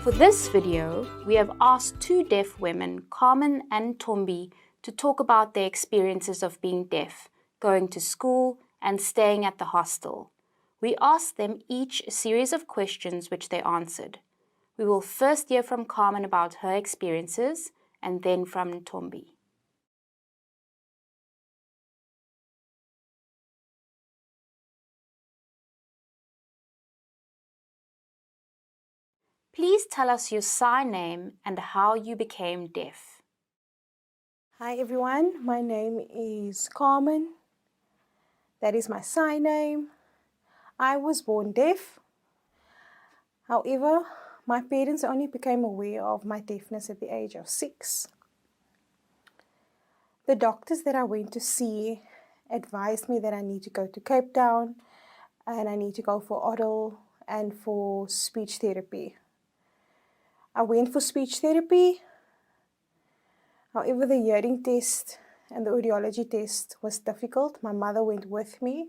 For this video, we have asked two deaf women, Carmen and Tombi, to talk about their experiences of being deaf, going to school, and staying at the hostel. We asked them each a series of questions which they answered. We will first hear from Carmen about her experiences, and then from Tombi. Please tell us your sign name and how you became deaf. Hi everyone, my name is Carmen. That is my sign name. I was born deaf. However, my parents only became aware of my deafness at the age of 6. The doctors that I went to see advised me that I need to go to Cape Town and I need to go for oral and for speech therapy. I went for speech therapy. However, the hearing test and the audiology test was difficult. My mother went with me.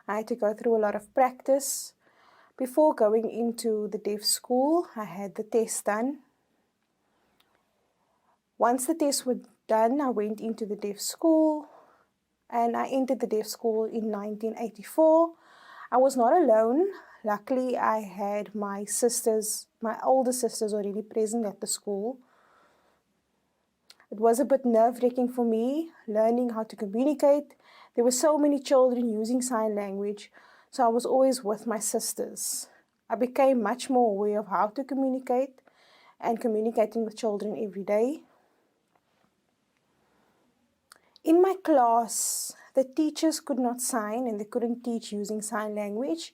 I had to go through a lot of practice. Before going into the deaf school, I had the test done. Once the tests were done, I went into the deaf school and I entered the deaf school in 1984. I was not alone. Luckily, I had my older sisters already present at the school. It was a bit nerve-wracking for me, learning how to communicate. There were so many children using sign language, so I was always with my sisters. I became much more aware of how to communicate and communicating with children every day. In my class, the teachers could not sign and they couldn't teach using sign language.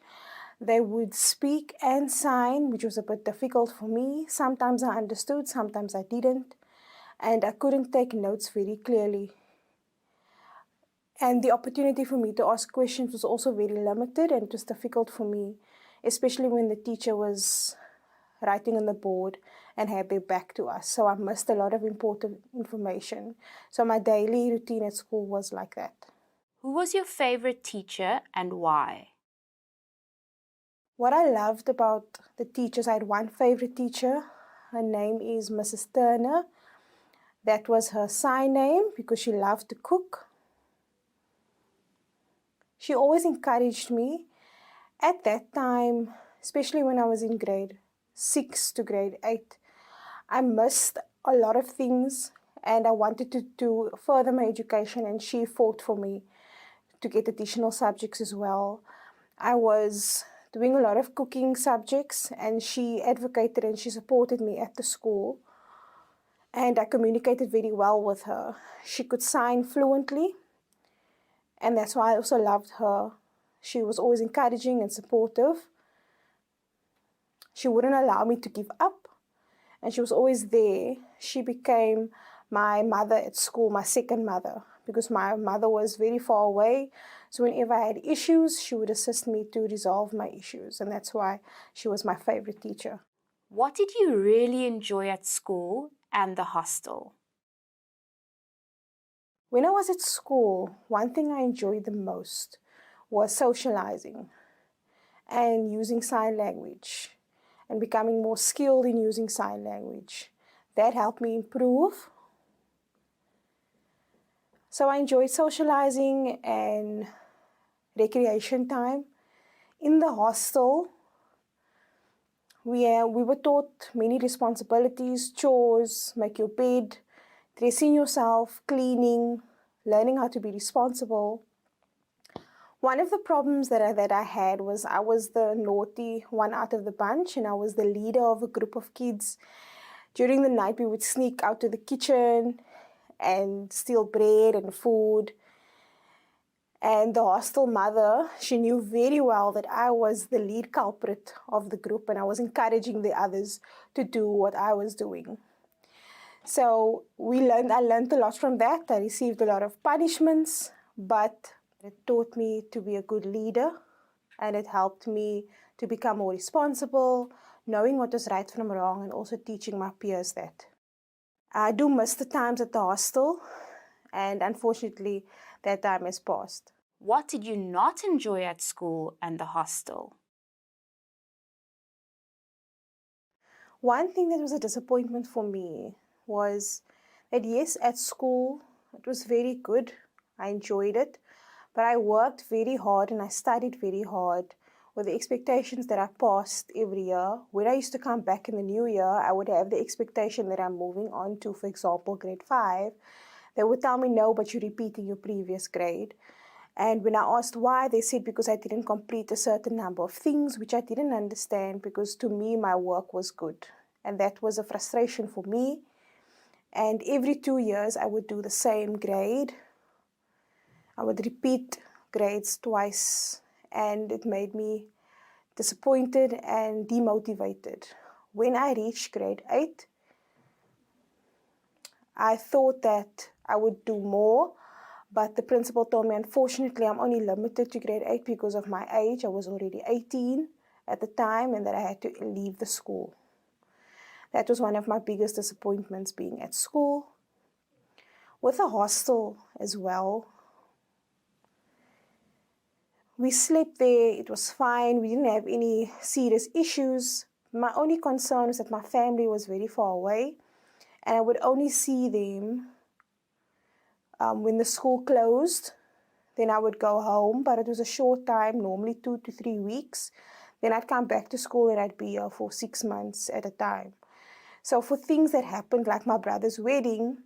They would speak and sign, which was a bit difficult for me. Sometimes I understood, sometimes I didn't. And I couldn't take notes very clearly. And the opportunity for me to ask questions was also very limited and it was difficult for me, especially when the teacher was writing on the board and had their back to us. So I missed a lot of important information. So my daily routine at school was like that. Who was your favorite teacher and why? What I loved about the teachers, I had one favorite teacher. Her name is Mrs. Turner. That was her sign name because she loved to cook. She always encouraged me. At that time, especially when I was in grade 6 to grade 8, I missed a lot of things and I wanted to further my education, and she fought for me to get additional subjects as well. I was doing a lot of cooking subjects and she advocated and she supported me at the school. And I communicated very well with her. She could sign fluently, and that's why I also loved her. She was always encouraging and supportive. She wouldn't allow me to give up, and she was always there. She became my mother at school, my second mother, because my mother was very far away. So whenever I had issues, she would assist me to resolve my issues, and that's why she was my favorite teacher. What did you really enjoy at school and the hostel? When I was at school, one thing I enjoyed the most was socializing and using sign language and becoming more skilled in using sign language. That helped me improve. So I enjoyed socializing and recreation time. In the hostel, we were taught many responsibilities, chores, make your bed, dressing yourself, cleaning, learning how to be responsible. One of the problems that I had was I was the naughty one out of the bunch, and I was the leader of a group of kids. During the night, we would sneak out to the kitchen and steal bread and food. And the hostel mother, she knew very well that I was the lead culprit of the group and I was encouraging the others to do what I was doing. So I learned a lot from that. I received a lot of punishments, but it taught me to be a good leader and it helped me to become more responsible, knowing what was right from wrong, and also teaching my peers that. I do miss the times at the hostel, and unfortunately that time has passed. What did you not enjoy at school and the hostel? One thing that was a disappointment for me was that yes, at school it was very good. I enjoyed it, but I worked very hard and I studied very hard with the expectations that I passed every year. When I used to come back in the new year, I would have the expectation that I'm moving on to, for example, grade 5. They would tell me, no, but you're repeating your previous grade. And when I asked why, they said because I didn't complete a certain number of things, which I didn't understand because to me, my work was good. And that was a frustration for me. And every 2 years, I would do the same grade. I would repeat grades twice, and it made me disappointed and demotivated. When I reached grade 8, I thought that I would do more, but the principal told me, unfortunately, I'm only limited to grade 8 because of my age. I was already 18 at the time, and that I had to leave the school. That was one of my biggest disappointments, being at school. With a hostel as well. We slept there, it was fine, we didn't have any serious issues. My only concern was that my family was very far away, and I would only see them when the school closed. Then I would go home, but it was a short time, normally 2 to 3 weeks. Then I'd come back to school and I'd be here for 6 months at a time. So for things that happened, like my brother's wedding,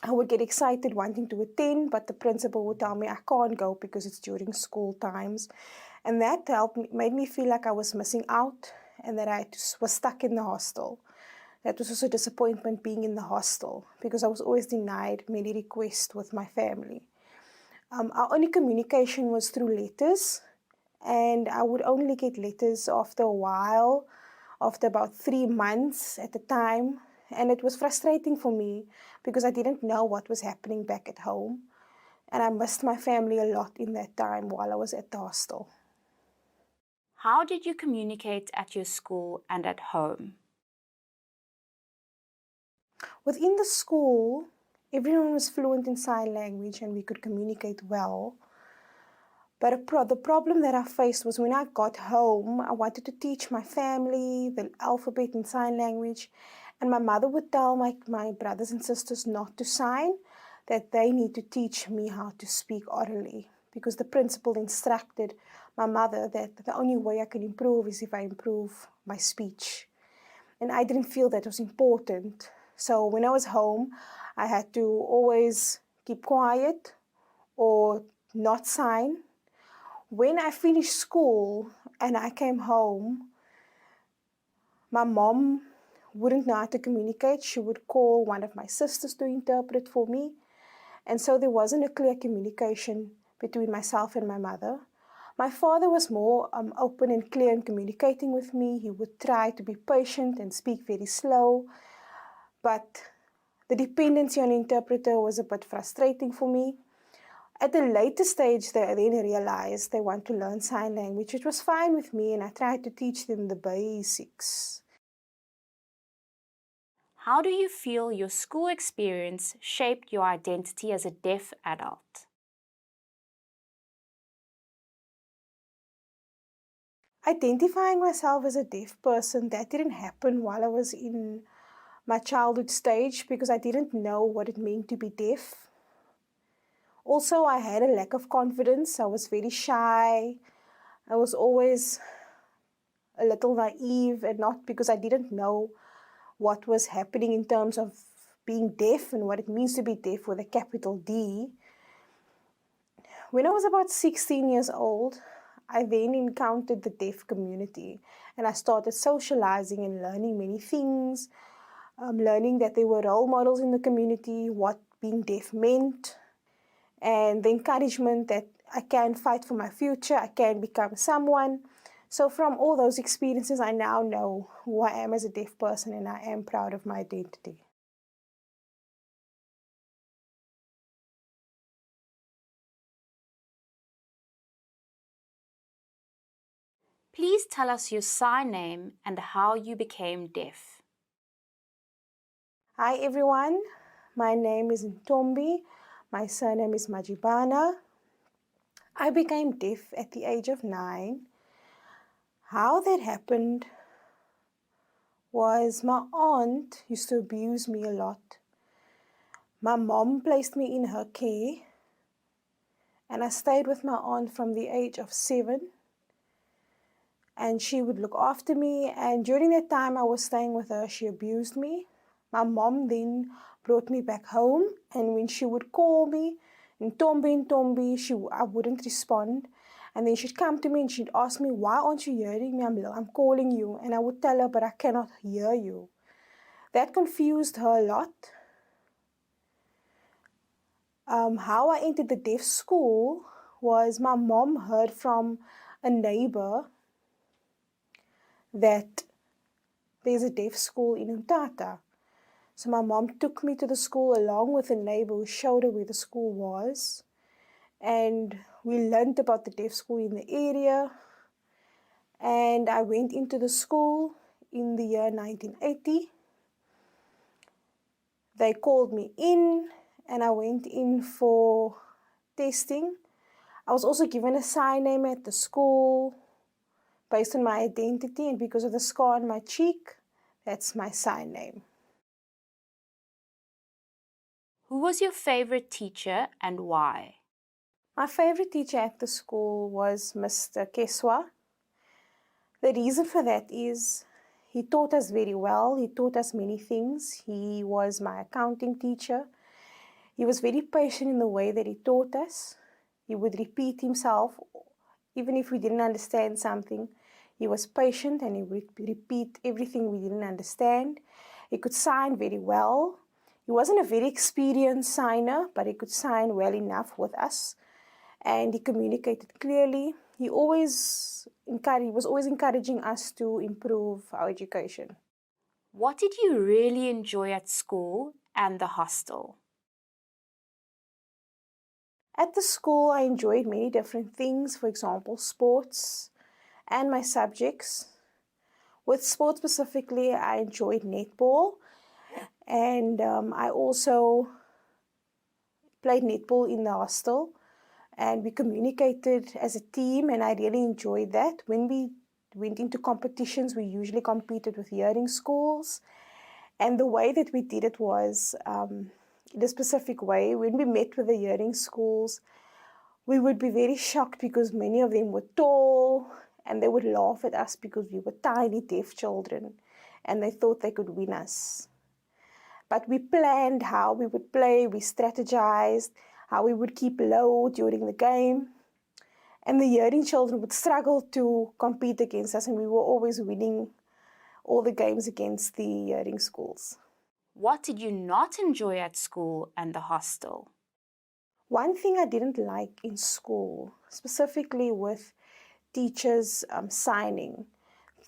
I would get excited wanting to attend, but the principal would tell me I can't go because it's during school times. And that made me feel like I was missing out and that I was stuck in the hostel. That was also a disappointment, being in the hostel, because I was always denied many requests with my family. Our only communication was through letters, and I would only get letters after a while, after about 3 months at a time. And it was frustrating for me because I didn't know what was happening back at home. And I missed my family a lot in that time while I was at the hostel. How did you communicate at your school and at home? Within the school, everyone was fluent in sign language and we could communicate well. But the problem that I faced was when I got home, I wanted to teach my family the alphabet and sign language. And my mother would tell my brothers and sisters not to sign, that they need to teach me how to speak orally. Because the principal instructed my mother that the only way I can improve is if I improve my speech. And I didn't feel that was important. So when I was home, I had to always keep quiet or not sign. When I finished school and I came home, my mom wouldn't know how to communicate. She would call one of my sisters to interpret for me. And so there wasn't a clear communication between myself and my mother. My father was more open and clear in communicating with me. He would try to be patient and speak very slow. But the dependency on an interpreter was a bit frustrating for me. At a later stage, they then realized they want to learn sign language, which was fine with me, and I tried to teach them the basics. How do you feel your school experience shaped your identity as a deaf adult? Identifying myself as a deaf person, that didn't happen while I was in my childhood stage because I didn't know what it meant to be deaf. Also, I had a lack of confidence. I was very shy. I was always a little naive, and not because I didn't know what was happening in terms of being deaf and what it means to be deaf with a capital D. When I was about 16 years old, I then encountered the deaf community and I started socializing and learning many things, learning that there were role models in the community, what being deaf meant, and the encouragement that I can fight for my future, I can become someone. So from all those experiences, I now know who I am as a deaf person, and I am proud of my identity. Please tell us your sign name and how you became deaf. Hi everyone, my name is Ntombi. My surname is Majibana. I became deaf at the age of 9. How that happened was my aunt used to abuse me a lot. My mom placed me in her care, and I stayed with my aunt from the age of 7. And she would look after me, and during that time I was staying with her, she abused me. My mom then brought me back home, and when she would call me, Ntombi, I wouldn't respond. And then she'd come to me and she'd ask me, why aren't you hearing me? I'm calling you. And I would tell her, but I cannot hear you. That confused her a lot. How I entered the deaf school was my mom heard from a neighbor that there's a deaf school in Umtata. So my mom took me to the school along with a neighbor who showed her where the school was. And we learned about the deaf school in the area. And I went into the school in the year 1980. They called me in and I went in for testing. I was also given a sign name at the school based on my identity, and because of the scar on my cheek, that's my sign name. Who was your favorite teacher and why? My favorite teacher at the school was Mr. Keswa. The reason for that is he taught us very well. He taught us many things. He was my accounting teacher. He was very patient in the way that he taught us. He would repeat himself. Even if we didn't understand something, he was patient and he would repeat everything we didn't understand. He could sign very well. He wasn't a very experienced signer, but he could sign well enough with us. And he communicated clearly. He was always encouraging us to improve our education. What did you really enjoy at school and the hostel? At the school, I enjoyed many different things, for example, sports and my subjects. With sports specifically, I enjoyed netball, and I also played netball in the hostel, and we communicated as a team, and I really enjoyed that. When we went into competitions, we usually competed with hearing schools, and the way that we did it was in a specific way. When we met with the hearing schools, we would be very shocked because many of them were tall and they would laugh at us because we were tiny deaf children and they thought they could win us. But we planned how we would play, we strategized how we would keep low during the game. And the hearing children would struggle to compete against us, and we were always winning all the games against the hearing schools. What did you not enjoy at school and the hostel? One thing I didn't like in school, specifically with teachers signing,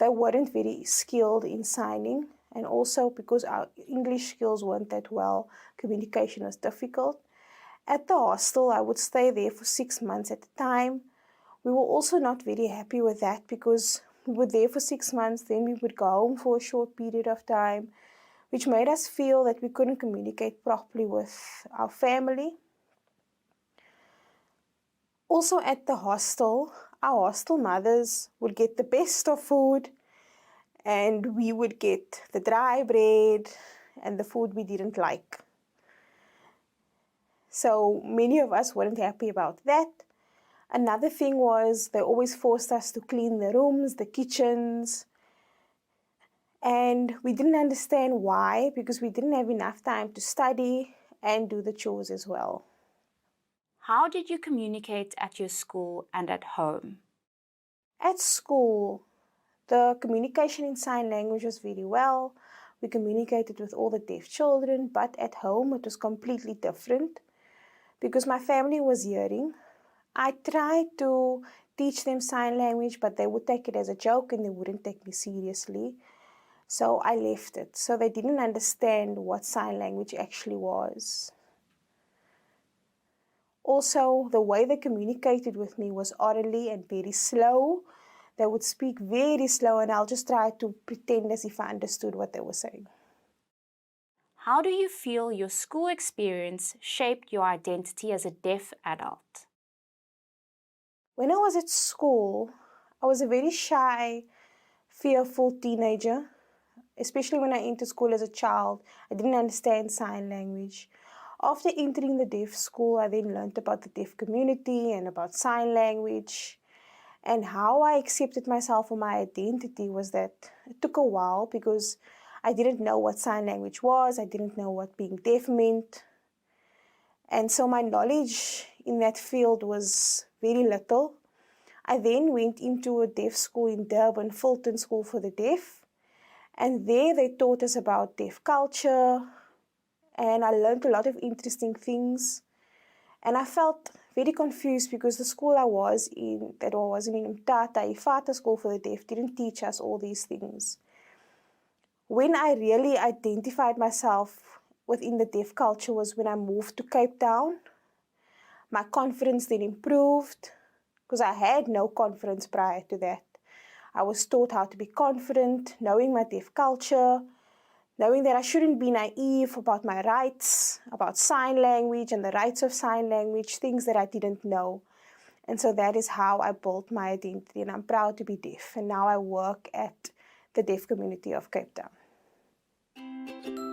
they weren't very skilled in signing, and also because our English skills weren't that well, communication was difficult. At the hostel, I would stay there for 6 months at a time. We were also not very happy with that because we were there for 6 months, then we would go home for a short period of time, which made us feel that we couldn't communicate properly with our family. Also at the hostel, our hostel mothers would get the best of food and we would get the dry bread and the food we didn't like. So many of us weren't happy about that. Another thing was they always forced us to clean the rooms, the kitchens, and we didn't understand why, because we didn't have enough time to study and do the chores as well. How did you communicate at your school and at home? At school, the communication in sign language was very well. We communicated with all the deaf children, but at home it was completely different. Because my family was hearing, I tried to teach them sign language, but they would take it as a joke and they wouldn't take me seriously. So I left it. So they didn't understand what sign language actually was. Also, the way they communicated with me was orally and very slow. They would speak very slow and I'll just try to pretend as if I understood what they were saying. How do you feel your school experience shaped your identity as a deaf adult? When I was at school, I was a very shy, fearful teenager. especially when I entered school as a child. I didn't understand sign language. After entering the deaf school, I then learned about the deaf community and about sign language. And how I accepted myself or my identity was that it took a while because I didn't know what sign language was. I didn't know what being deaf meant. And so my knowledge in that field was very little. I then went into a deaf school in Durban, Fulton School for the Deaf. And there they taught us about deaf culture. And I learned a lot of interesting things. And I felt very confused because the school I was in, that I was in Mtata, Ifata School for the Deaf, didn't teach us all these things. When I really identified myself within the deaf culture was when I moved to Cape Town. My confidence then improved because I had no confidence prior to that. I was taught how to be confident, knowing my deaf culture, knowing that I shouldn't be naive about my rights, about sign language and the rights of sign language, things that I didn't know. And so that is how I built my identity, and I'm proud to be deaf. And now I work at the deaf community of Cape Town.